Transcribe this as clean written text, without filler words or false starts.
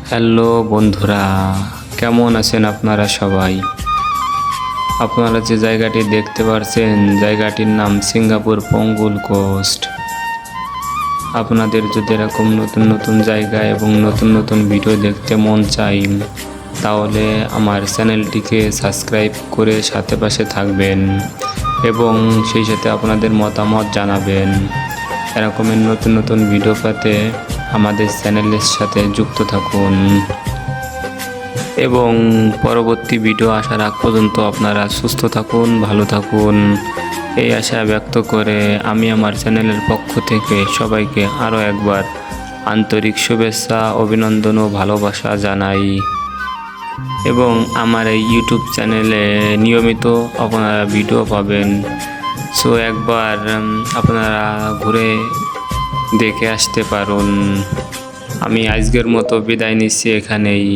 Hello বন্ধুরা, কেমন আছেন আপনারা সবাই? আপনারা যে জায়গাটি দেখতে পাচ্ছেন, জায়গাটির নাম সিঙ্গাপুর পঙ্গুল কোস্ট। আপনাদের যদি এরকম নতুন নতুন জায়গা এবং নতুন নতুন ভিডিও দেখতে মন চাই, তাহলে আমার চ্যানেলটিকে সাবস্ক্রাইব করে সাথে পাশে থাকবেন এবং সেই সাথে আপনাদের মতামত জানাবেন। এরকমের নতুন নতুন ভিডিও পেতে আমাদের চ্যানেলের সাথে যুক্ত থাকুন এবং পরবর্তী ভিডিও আসার আগ পর্যন্ত আপনারা সুস্থ থাকুন, ভালো থাকুন, এই আশা ব্যক্ত করে আমি আমার চ্যানেলের পক্ষ থেকে সবাইকে আরও একবার আন্তরিক শুভেচ্ছা, অভিনন্দন ও ভালোবাসা জানাই। এবং আমার এই ইউটিউব চ্যানেলে নিয়মিত আপনারা ভিডিও পাবেন। সো একবার আপনারা ঘুরে দেখে আসতে পারুন। আমি আজকের মতো বিদায় নিচ্ছি এখানেই।